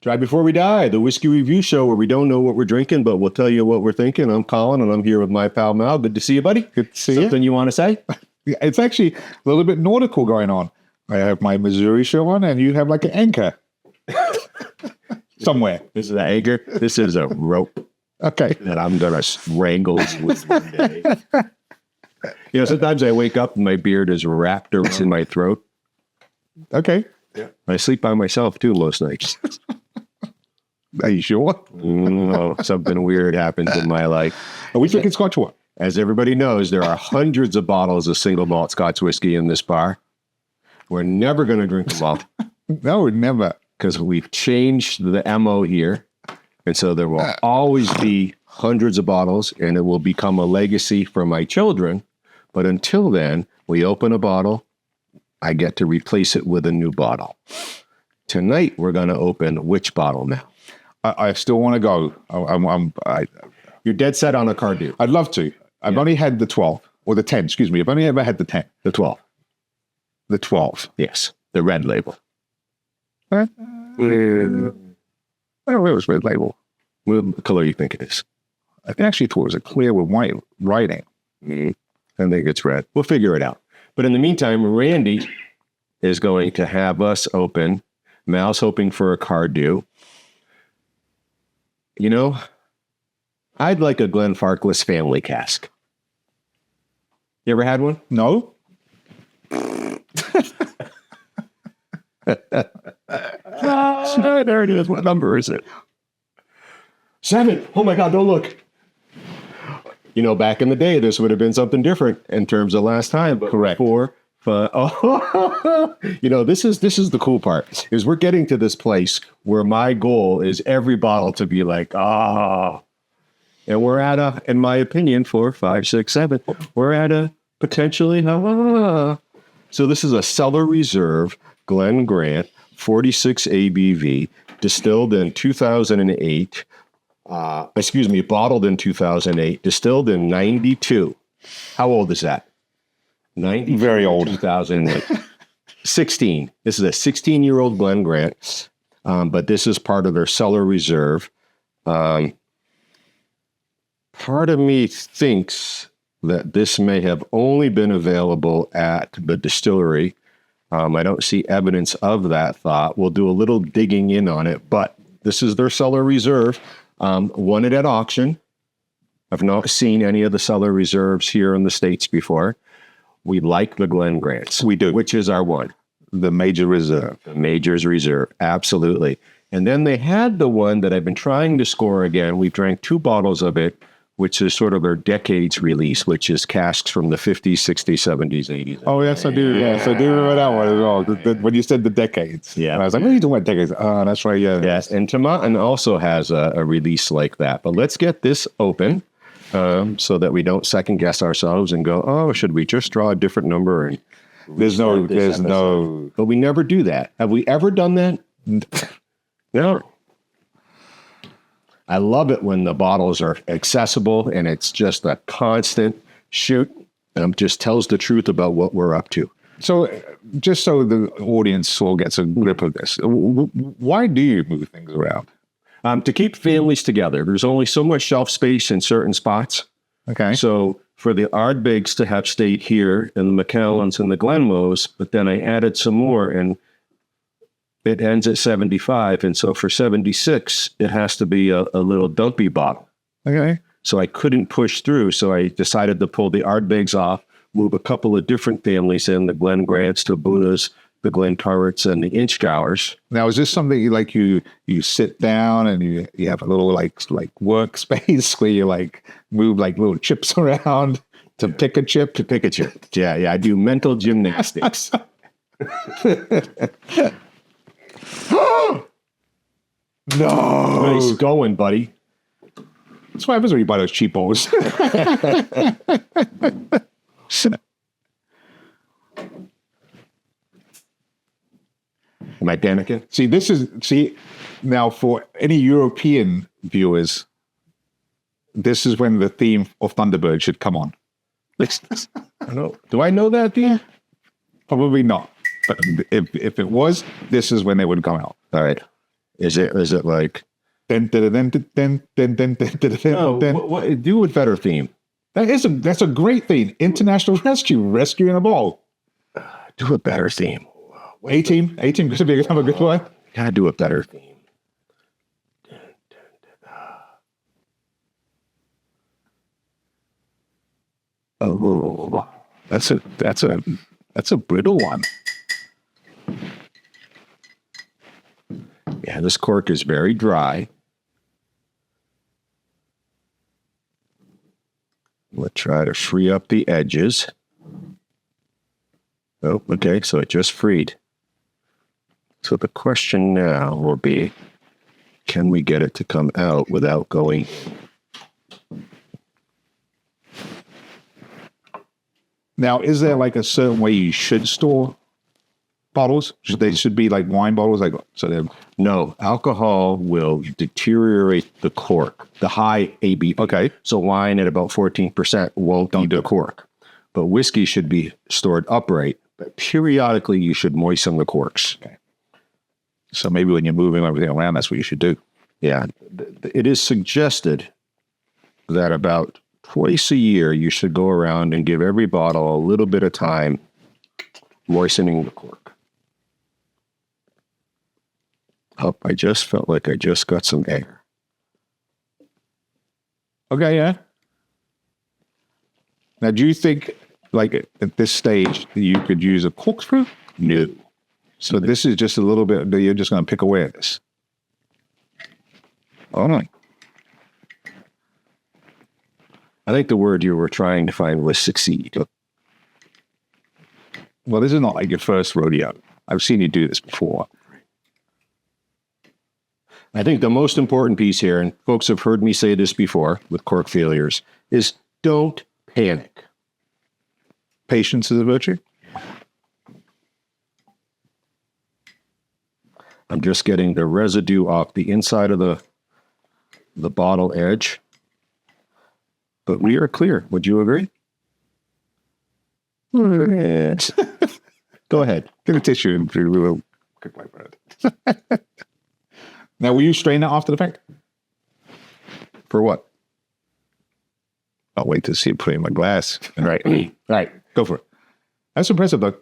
Try Before We Die, the whiskey review show where we don't know what we're drinking, but we'll tell you what we're thinking. I'm Colin, and I'm here with my pal Mal. Good to see you, buddy. Good to see you. Something you want to say? It's actually a little bit nautical going on. I have my Missouri show on, and you have like an anchor somewhere. This is an anchor. This is a rope. Okay. That I'm going to wrangle with one day. You know, sometimes I wake up and my beard is wrapped around in my throat. Okay. Yeah. I sleep by myself, too, most nights. Are you sure? No, something weird happens in my life. Are we drinking Scotch what? As everybody knows, there are hundreds of bottles of single malt Scotch whiskey in this bar. We're never going to drink them all. No, never. Because we've changed the MO here. And so there will always be hundreds of bottles, and it will become a legacy for my children. But until then, we open a bottle, I get to replace it with a new bottle. Tonight, we're going to open which bottle now? I still want to go. You're dead set on a Cardew. I'd love to. I've only had the 12, or the 10, excuse me. I've only ever had the 10. The 12. The 12. Yes, the red label. Oh, it was red label. What color do you think it is? I actually thought it was a clear with white writing. I think it's red. We'll figure it out. But in the meantime, Randy is going to have us open. Mal's hoping for a Cardew. You know, I'd like a Glenfarclas family cask. You ever had one? No. There it is. What number is it? 7. Oh my God, don't look. You know, back in the day, this would have been something different in terms of last time. But correct. You know, this is the cool part, is we're getting to this place where my goal is every bottle to be like, and we're at a, in my opinion, 4, 5, 6, 7, we're at a potentially, So this is a Cellar Reserve Glen Grant 46 ABV, distilled in 2008. Bottled in 2008, distilled in 92. How old is that? 92. Very old. 2008. 16. This is a 16-year-old Glen Grant, but this is part of their Cellar Reserve. Part of me thinks that this may have only been available at the distillery. I don't see evidence of that thought. We'll do a little digging in on it, but this is their Cellar Reserve. Won it at auction. I've not seen any of the Cellar Reserves here in the States before. We like the Glen Grants. We do. Which is our one? The Major Reserve. The Major's Reserve, absolutely. And then they had the one that I've been trying to score again. We drank 2 bottles of it, which is sort of their decades release, which is casks from the 50s, 60s, 70s, 80s. Oh, yes, I do. Yes, I do remember that one as well. When you said the decades. Yeah. And I was like, what are you talking about decades? Oh, that's right, yeah. Yes, and Tomatin also has a release like that. But let's get this open so that we don't second guess ourselves and go, oh, should we just draw a different number? And There's no. But we never do that. Have we ever done that? No. I love it when the bottles are accessible and it's just a constant shoot and just tells the truth about what we're up to. So just so the audience all gets a grip of this, why do you move things around? To keep families together. There's only so much shelf space in certain spots. Okay. So for the Ardbegs to have stayed here and the McCallans and the Glenmos, but then I added some more and it ends at 75. And so for 76, it has to be a little dumpy bottle. Okay. So I couldn't push through. So I decided to pull the Ardbegs off, move a couple of different families in, the Glen Grants, the Buddhas, the Glen Turrets, and the Inchgours. Now, is this something you sit down and you have a little like workspace where you like move like little chips around to pick a chip? To pick a chip. Yeah. I do mental gymnastics. No. Nice going, buddy. That's what happens when you buy those cheapos. Am I panicking? See, now for any European viewers, this is when the theme of Thunderbird should come on. I don't know. Do I know that theme? Probably not. But if it was, this is when they would come out. All right. Is it like, Then, do a better theme. that's a great theme. International rescue, rescuing a ball. Do a better theme. A-team could be another good one. Gotta do a better theme. Oh, that's a brittle one. Yeah, this cork is very dry. Let's try to free up the edges. Oh, okay, so it just freed. So the question now will be, can we get it to come out without going? Now, is there like a certain way you should store bottles? They should be like wine bottles, like so they're No, alcohol will deteriorate the cork, the high ABV. okay. So wine at about 14% won't eat the cork. But whiskey should be stored upright, but periodically you should moisten the corks. Okay. So maybe when you're moving everything around, that's what you should do. Yeah, it is suggested that about twice a year you should go around and give every bottle a little bit of time moistening the cork. Oh, I just felt like I just got some air. Okay, yeah. Now, do you think, like at this stage, that you could use a corkscrew? No. So this is just a little bit, you're just going to pick away at this. All right. I think the word you were trying to find was succeed. Well, this is not like your first rodeo. I've seen you do this before. I think the most important piece here, and folks have heard me say this before with cork failures, is don't panic. Patience is a virtue. I'm just getting the residue off the inside of the bottle edge. But we are clear. Would you agree? Go ahead. Get a tissue and we will cook my bread. Now, will you strain that after the fact? For what? I'll wait to see it put in my glass. Right. Right. Go for it. That's impressive, though.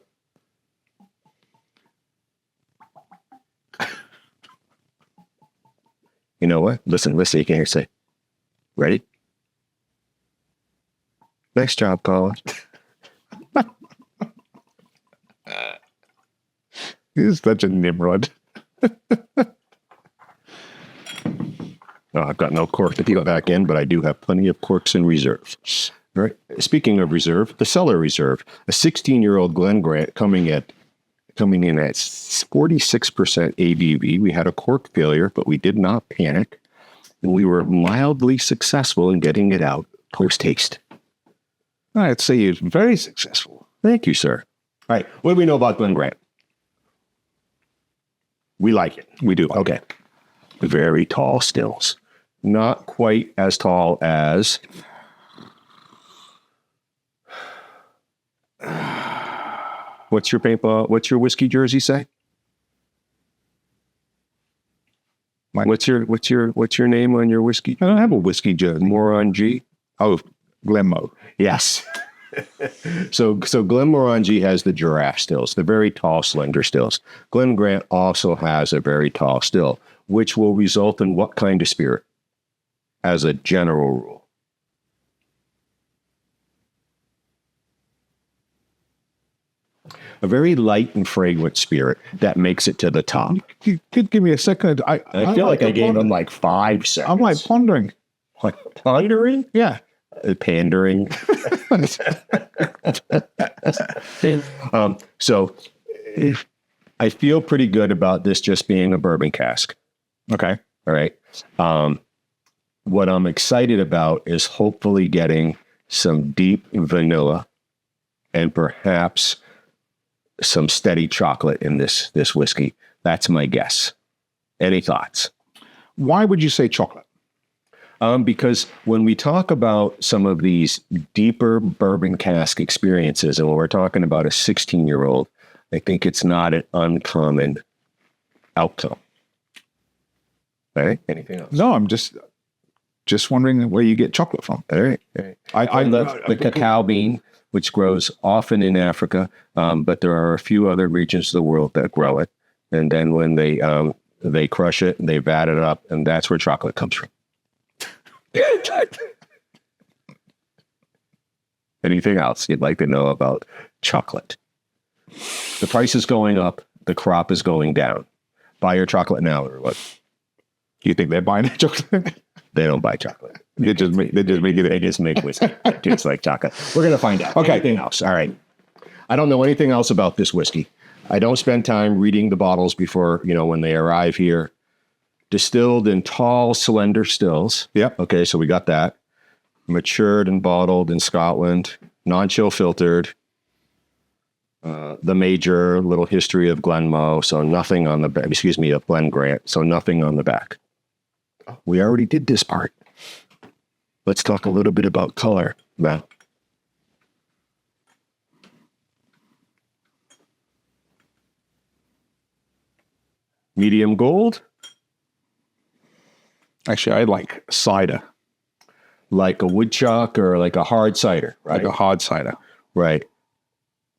You know what? Listen, you can hear say, ready? Nice job, Colin. He's such a Nimrod. Oh, I've got no cork to peel back in, but I do have plenty of corks in reserve. All right. Speaking of reserve, the cellar reserve, a 16-year-old Glen Grant coming in at 46% ABV. We had a cork failure, but we did not panic, and we were mildly successful in getting it out post-taste. I'd say you're very successful. Thank you, sir. All right. What do we know about Glen Grant? We like it. We do. Okay. Very tall stills. Not quite as tall as what's your paintball? What's your whiskey jersey say? What's your name on your whiskey? I don't have a whiskey jersey. Moron G. Oh, Glenmo. Yes. So Glenmorangie has the giraffe stills, the very tall, slender stills. Glen Grant also has a very tall still, which will result in what kind of spirit? As a general rule. A very light and fragrant spirit that makes it to the top. You could give me a second. I feel like I gave him like 5 seconds. I'm like pondering. Like pondering? Yeah. Pandering. So I feel pretty good about this just being a bourbon cask. Okay. All right. What I'm excited about is hopefully getting some deep vanilla and perhaps some steady chocolate in this whiskey. That's my guess. Any thoughts? Why would you say chocolate? Because when we talk about some of these deeper bourbon cask experiences, and when we're talking about a 16-year-old, I think it's not an uncommon outcome. All right. Anything else? No, I'm just wondering where you get chocolate from. All right. All right. I love the cacao bean, which grows often in Africa, but there are a few other regions of the world that grow it. And then when they crush it, they vat it up, and that's where chocolate comes from. Anything else you'd like to know about chocolate? The price is going up. The crop is going down. Buy your chocolate now, or what? You think they're buying that chocolate? They don't buy chocolate. They just make whiskey. It tastes like chocolate. We're going to find out. Okay. Anything else? All right. I don't know anything else about this whiskey. I don't spend time reading the bottles before, when they arrive here. Distilled in tall, slender stills. Yep. Okay, so we got that. Matured and bottled in Scotland. Non-chill filtered. The major little history of Glen Mo, so nothing on the back. Excuse me, of Glen Grant, so nothing on the back. We already did this part. Let's talk a little bit about color, Mal. Medium gold? Actually, I like cider. Like a woodchuck or like a hard cider, right? Like a hard cider. Right.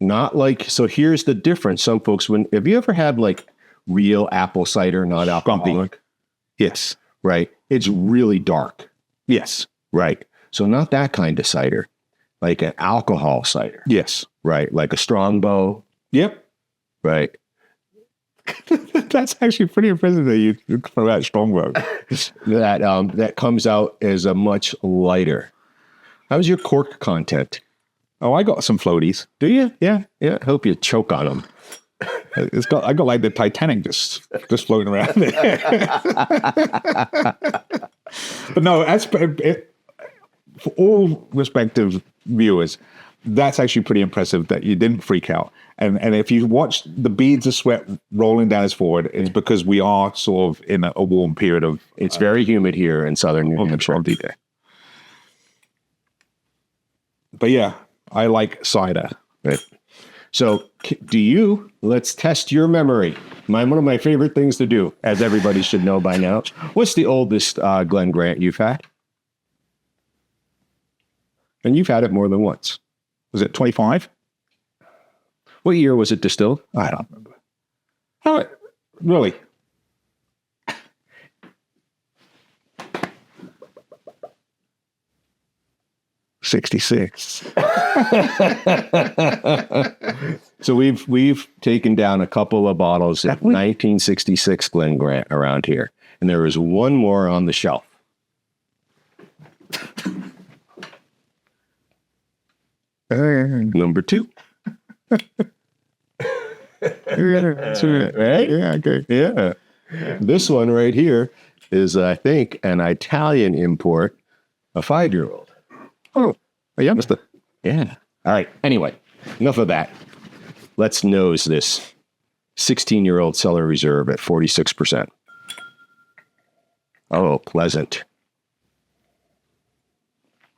Not like, so here's the difference. Some folks, have you ever had like real apple cider, not alcoholic? Yes. Right. It's really dark. Yes. Right. So not that kind of cider, like an alcohol cider. Yes. Right. Like a Strongbow. Yep. Right. That's actually pretty impressive that you throw out Strongbow. That comes out as a much lighter. How's your cork content? Oh, I got some floaties. Do you? Yeah. Yeah. I hope you choke on them. I got like the Titanic just floating around there. But no, for all respective viewers, that's actually pretty impressive that you didn't freak out. And if you watch the beads of sweat rolling down his forehead, it's because we are sort of in a warm period of... It's very humid here in southern New Hampshire. But yeah, I like cider. Right. So let's test your memory. One of my favorite things to do, as everybody should know by now. What's the oldest Glen Grant you've had? And you've had it more than once. Was it 25? What year was it distilled? I don't remember. How? Really? '66. So we've taken down a couple of bottles of 1966 Glen Grant around here, and there is one more on the shelf. Number 2. Right? Yeah, okay. Yeah. This one right here is, I think, an Italian import, a 5-year-old. Oh, a youngster. Yeah. All right. Anyway, enough of that. Let's nose this 16-year-old Cellar Reserve at 46%. Oh, pleasant.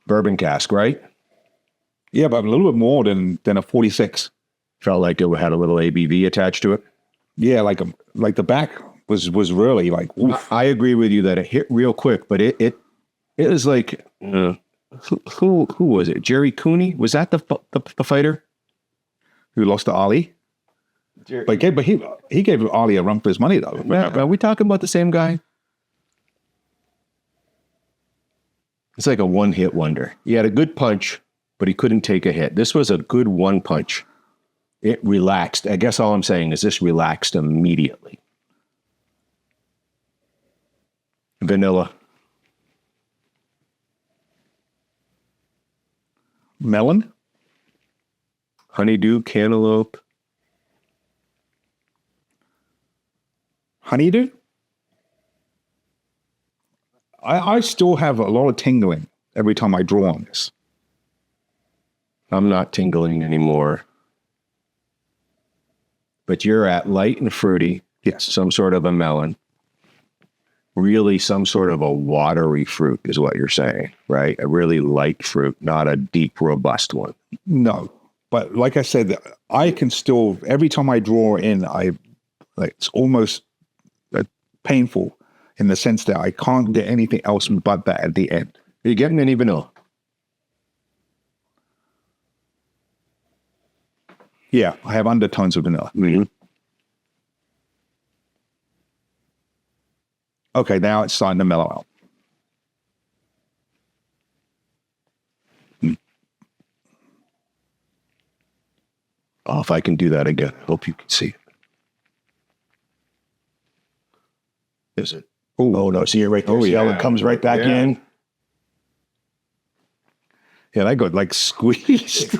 Bourbon cask, right? Yeah, but a little bit more than a 46. Felt like it had a little ABV attached to it. Yeah, like the back was really like. Oof. I agree with you that it hit real quick, but it is like who was it? Jerry Cooney, was that the fighter who lost to Ali? But he gave Ali a run for his money though. Are we talking about the same guy? It's like a one-hit wonder. He had a good punch, but he couldn't take a hit. This was a good one punch. It relaxed. I guess all I'm saying is this relaxed immediately. Vanilla. Melon. Honeydew, cantaloupe. Honeydew? I still have a lot of tingling every time I draw on this. I'm not tingling anymore. But you're at light and fruity. Yes. Some sort of a melon. Really some sort of a watery fruit is what you're saying, right? A really light fruit, not a deep, robust one. No. But like I said, I can still, every time I draw in, it's almost painful. in the sense that I can't get anything else but that at the end. Are you getting any vanilla? Yeah, I have undertones of vanilla. Mm-hmm. Okay, now it's starting to mellow out. Oh, if I can do that again, I hope you can see it. Is it? Ooh. Oh, no. See it right there? Oh, See how yeah. it comes right back Yeah. in? Yeah, that got like squeezed.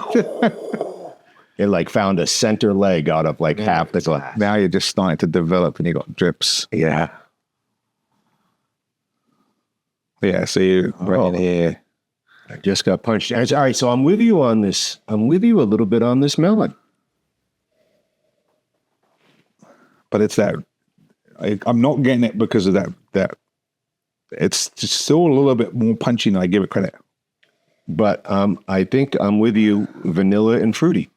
It like found a center leg out of like half the glass. Now you're just starting to develop and you got drips. Yeah. Yeah, see right in here. I just got punched. All right, so I'm with you on this. I'm with you a little bit on this melon. But it's that I'm not getting it because of that it's just still a little bit more punchy than I give it credit. But I think I'm with you, vanilla and fruity.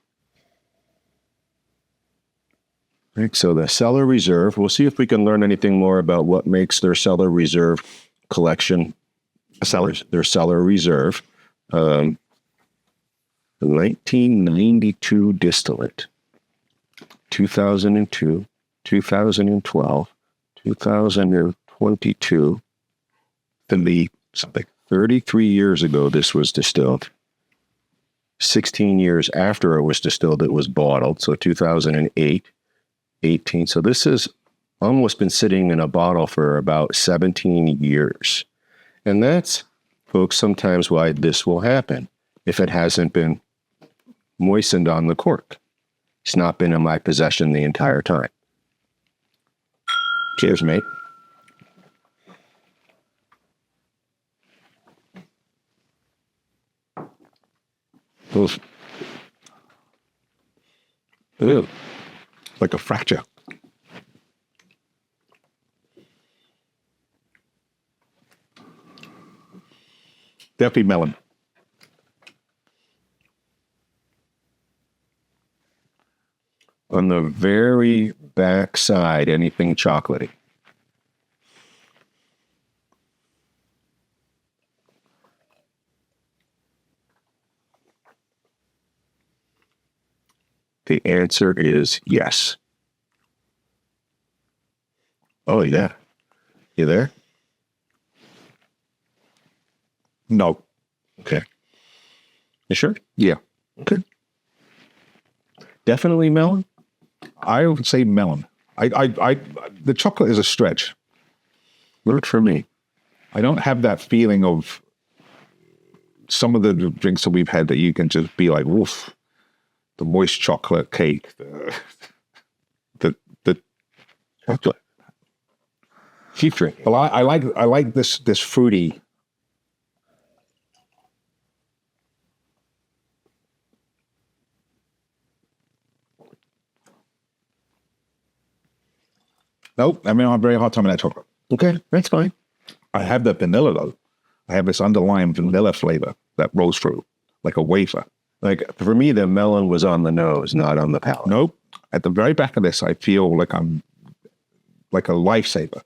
Right, so the Cellar Reserve, we'll see if we can learn anything more about what makes their Cellar Reserve collection, their Cellar Reserve. 1992 distillate, 2002, 2012, 2022, something. 33 years ago, this was distilled. 16 years after it was distilled, it was bottled. So 2008, 18. So this has almost been sitting in a bottle for about 17 years. And that's, folks, sometimes why this will happen if it hasn't been moistened on the cork. It's not been in my possession the entire time. Cheers, mate. Those, ew, like a fracture. Definitely melon. On the very back side, anything chocolatey. The answer is yes. Oh, yeah. You there? No. Okay. You sure? Yeah. Okay. Definitely melon? I would say melon. The chocolate is a stretch. Worked for me. I don't have that feeling of some of the drinks that we've had that you can just be like, woof, the moist chocolate cake, the Chocolate. Keep drinking. Well, I like this fruity. Nope, I mean, I have a very hard time with that chocolate. Okay, that's fine. I have the vanilla though. I have this underlying vanilla flavor that rolls through like a wafer. Like, for me, the melon was on the nose, not on the palate. Nope. At the very back of this, I feel like I'm like a lifesaver.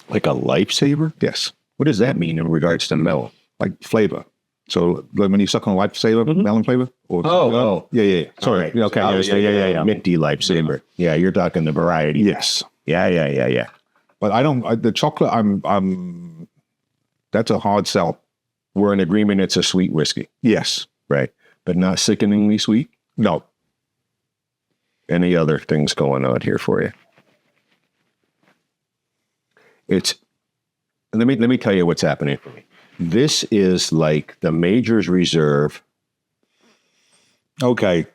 Like a lifesaver? Yes. What does that mean in regards to melon? Like flavor. So like when you suck on a lifesaver, melon flavor? Or, Yeah. Sorry. Right. Okay. I was thinking minty lifesaver. Yeah, you're talking the variety. Yes. Yeah. But the chocolate, that's a hard sell. We're in agreement it's a sweet whiskey. Yes. Right. But not sickeningly sweet? No. Any other things going on here for you? Let me tell you what's happening for me. This is like the Major's Reserve. Okay.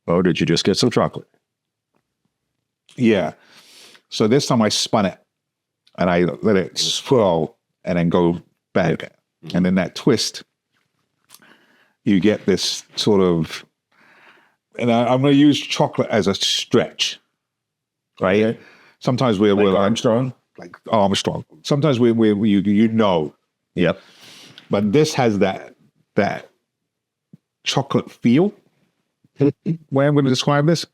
Oh, did you just get some chocolate? Yeah. So this time I spun it and I let it swirl and then go back. Okay. And then that twist, you get this sort of, and I'm going to use chocolate as a stretch, right? Okay. Sometimes we're Armstrong? like Armstrong. Sometimes you know, Yep. but this has that chocolate feel. Way I'm going to describe this,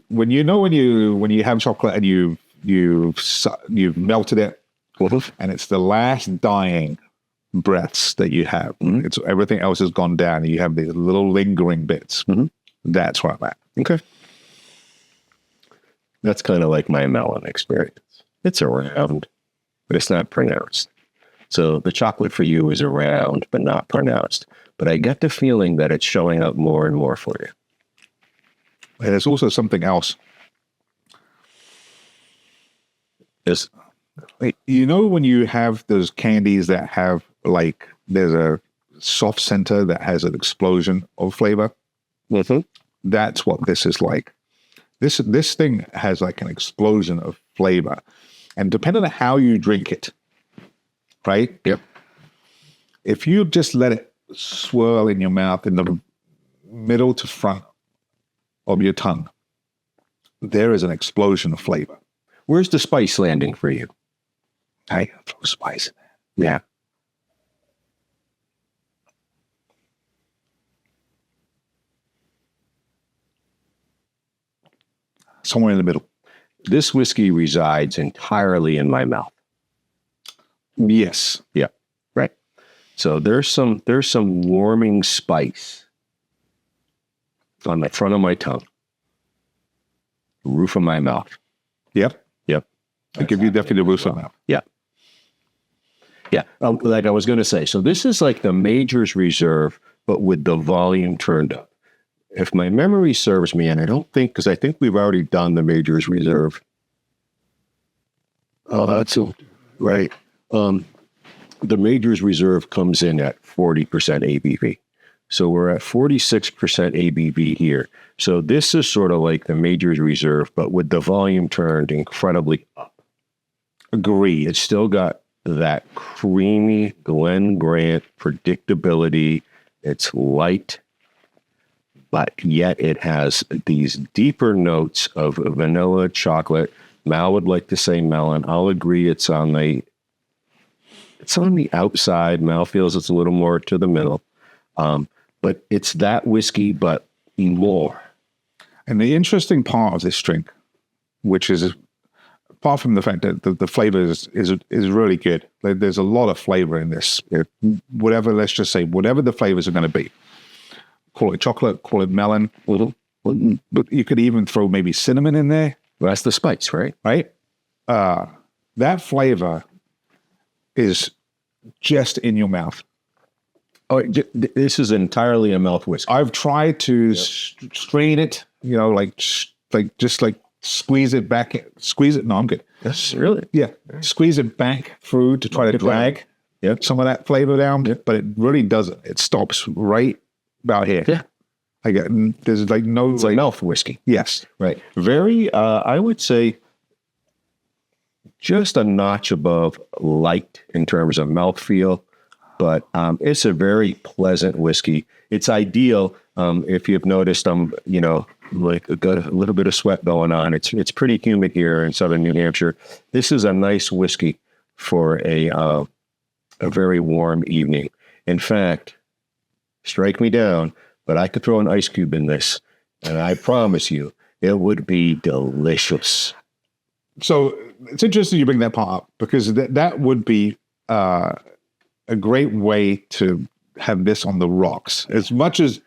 when you have chocolate and you've melted it, and it's the last dying breaths that you have. It's everything else has gone down, and you have these little lingering bits. That's where I'm at. Okay. That's kind of like my melon experience. It's around, but it's not pronounced. So the chocolate for you is around, but not pronounced. But I get the feeling that it's showing up more and more for you. And there's also something else. Is when you have those candies that have like there's a soft center that has an explosion of flavor. That's what this is like. This thing has like an explosion of flavor, and depending on how you drink it, right? Yep. If you just let it swirl in your mouth in the middle to front of your tongue, there is an explosion of flavor. Where's the spice landing for you? Hey, throw spice in there. Yeah. Somewhere in the middle. This whiskey resides entirely in my mouth. Yes. Yeah. Right. So there's some warming spice on the front of my tongue, roof of my mouth. Yep. Yep. I give you definitely the roof of the mouth. Yeah. Yeah. Like I was going to say, so this is like the Major's Reserve, but with the volume turned up. If my memory serves me, and I don't think, because I think we've already done the Major's Reserve. Oh, that's right. The Major's Reserve comes in at 40% ABV. So we're at 46% ABV here. So this is sort of like the Major's Reserve, but with the volume turned incredibly up. Agreed. It's still got that creamy Glen Grant predictability. It's light, but yet it has these deeper notes of vanilla, chocolate. Mal would like to say melon. I'll agree it's on the outside. Mal feels it's a little more to the middle. But it's that whiskey, but more. And the interesting part of this drink, which is, apart from the fact that the flavor is really good, there's a lot of flavor in this. Let's just say, whatever the flavors are going to be. Call it chocolate, call it melon. But you could even throw maybe cinnamon in there. Well, that's the spice, right? Right? That flavor is just in your mouth. Oh, this is entirely a mouth whiskey. I've tried to strain it, just squeeze it back. Squeeze it. No, I'm good. Yes, really? Yeah. Squeeze it back through to try to drag some of that flavor down, but it really doesn't. It stops right about here. Yeah. There's like no... It's like mouth whiskey. Yes. Right. Very, I would say, just a notch above light in terms of mouthfeel, but it's a very pleasant whiskey. It's ideal if you've noticed, like got a little bit of sweat going on. It's pretty humid here in southern New Hampshire. This is a nice whiskey for a very warm evening. In fact, strike me down, but I could throw an ice cube in this, and I promise you, it would be delicious. So it's interesting you bring that part up, because that would be a great way to have this on the rocks. As much as...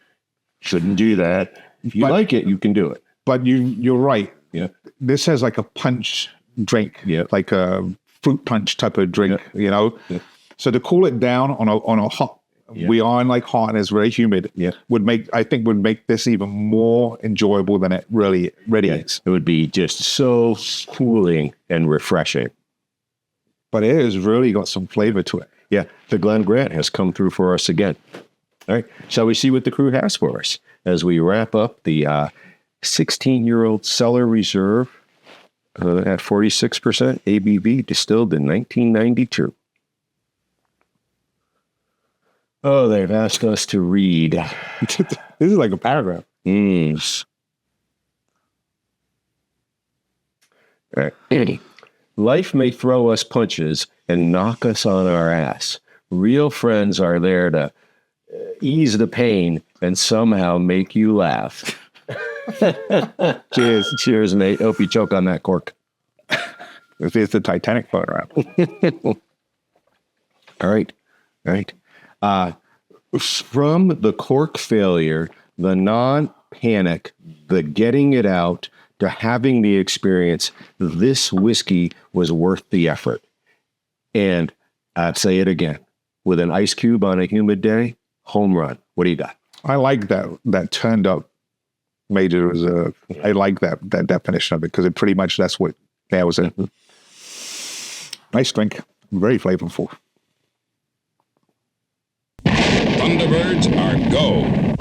Shouldn't do that. If you like it, you can do it. But you're right. Yeah. This has like a punch drink, like a fruit punch type of drink, Yeah. So to cool it down on a hot... We are in like hot and it's very humid. Would make this even more enjoyable than it really is. It would be just so cooling and refreshing. But it has really got some flavor to it. Yeah, the Glen Grant has come through for us again. All right, shall we see what the crew has for us as we wrap up the 16-year-old Cellar Reserve at 46% ABV, distilled in 1992. Oh, they've asked us to read. This is like a paragraph. All right. Life may throw us punches and knock us on our ass. Real friends are there to ease the pain and somehow make you laugh. Cheers. Cheers, mate. Hope you choke on that cork. If it's the Titanic floating around. All right. All right. From the cork failure, the non-panic, the getting it out, to having the experience, this whiskey was worth the effort. And I'd say it again. With an ice cube on a humid day, home run. What do you got? I like that turned up major reserve. I like that definition of it because it pretty much that's what that was in. Nice drink. Very flavorful. Thunderbirds are go.